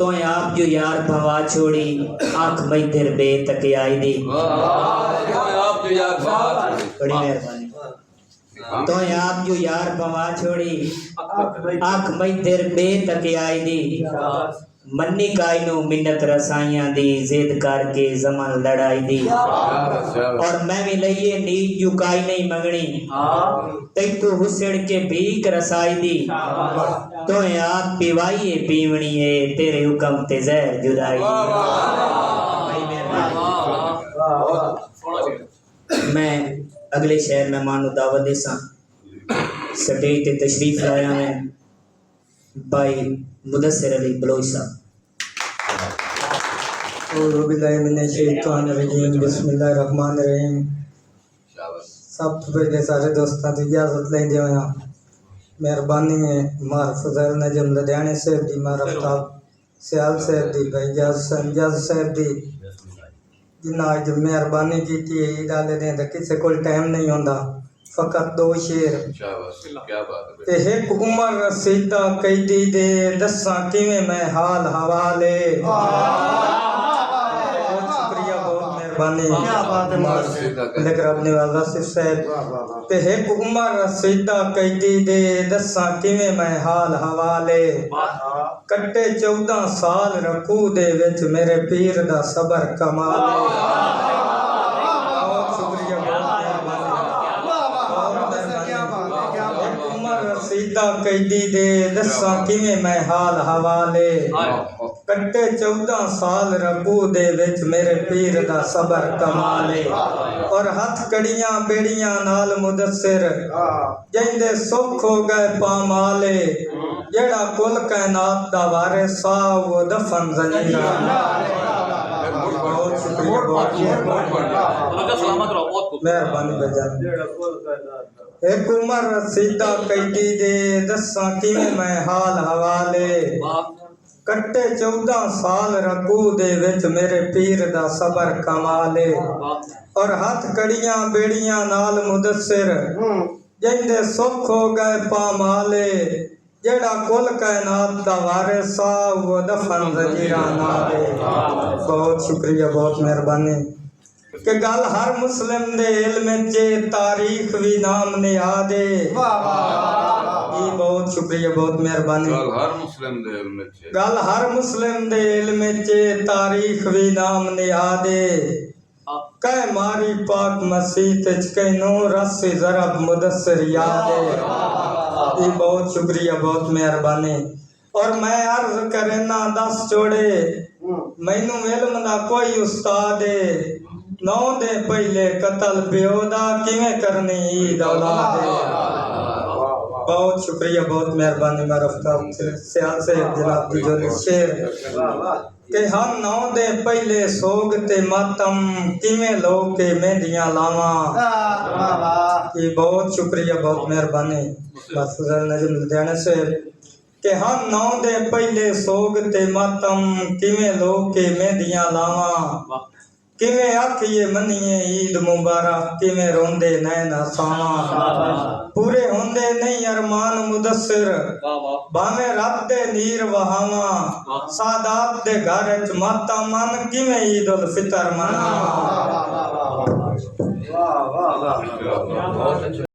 तो आप जो यार भवा छोड़ी आंख मैदर बे तके आई दी। बड़ी मेहरबानी। तो आप जो यार भवा छोड़ी आंख मैदर बे तके आई दी। मन्नी कायनो मिन्नत रसाइयां दी जिद करके जमन लड़ाई दी। और मैं भी लइए नीत यू काई नहीं मंगनी तैतू हुसड़ के भीख रसाई दी। तो आप पिवाइए पीवनी है तेरे हुक्म ते जहर जुदाई दी। मैं अगले शहर मेहमान नु दावत देसा स्टेज ते तशरीफ लाया मैं भाई मुदस्सिर अली बलोच साहब। बिस्मिल्लाहिर्रहमानिर्रहीम। सब तो पहले सारे दोस्तों की इजाजत लेंदे होया मेहरबानी है मार फजल नजम लुधियाने साहब दी, मार आफ्ताब सियाल साहब दी, भाई जज साहब दी जिन्ना अज मेहरबानी की ईद आले दिन तो किसी को टाइम नहीं होंदा। फकत दो शेर ते एक उमर रसीदा कैदी दे दसा किवें मैं हाल हवाले। शुक्रिया बहुत मेहरबानी लेकर अपने वाला साहब ते एक उमर रसीदा कैदी दे दसा किवें मैं हाल हवाले। कट्टे 14 साल रकू दे विच मेरे पीर दा सबर कमाल। सीधा कैदी दे दसा किवें मैं हाल हवाले। कट्टे 14 साल रबू दे विच मेरे पीर दा सबर कमाले। और हथ कड़ियां बेड़ियां नाल मुदस्सिर जिंदे सुख हो गए पामाले। जेड़ा कुल कायनात दा वारिस सा वो दफन जंजीरा। बहुत शुक्रिया मेहरबानी बजान। एक उमर रसीदा कैदी दे दसा किवें मैं हाल हवाले। कट्टे 14 साल रकू दे विच मेरे पीर दा सबर कमाले। और हथ कड़ियां बेड़ियां नाल मुदस्सिर जिंदे सुख हो गए पामाले। जेड़ा कुल कायनात दा वारिस सा वो दफन जंजीरा नाले। बहुत शुक्रिया बहुत मेहरबानी कि गल हर मुस्लिम दे इल्म चे तारीख भी नाम ने आदे। बहुत शुक्रिया बहुत मेहरबानी। गल हर मुस्लिम दे इल्म चे तारीख भी नाम ने आदे। कह मारी पाक मसीत कह नूर रस जरब मुदस्सिर यादे। बहुत शुक्रिया बहुत मेहरबानी। और मैं अर्ज करना 10 जोड़े मैनू इल्म दा कोई उस्ताद नौ दे पहले कतल बेओदा किवें करनी ईद औलाद। बहुत शुक्रिया बहुत मेहरबानी मेरा आफ्ताब सियाल से जनाब दी जो शेर कि हम 9 दे पहले सोग ते मातम किवें लोग के मेहंदियां लावा। बहुत शुक्रिया बहुत मेहरबानी बस नजम लुधियाने से कि हम 9 दे पहले सोग ते मातम किवें लोग के मेहंदियां लावा। किवें आखिए मनिए ईद मुबारक किवें रोंदे नैन हसावा। पूरे होंदे नहीं अरमान मुदस्सिर भावें रब दे नीर वहावा। सादात दे घर च माता मन किवें ईद उल फितर मनावा।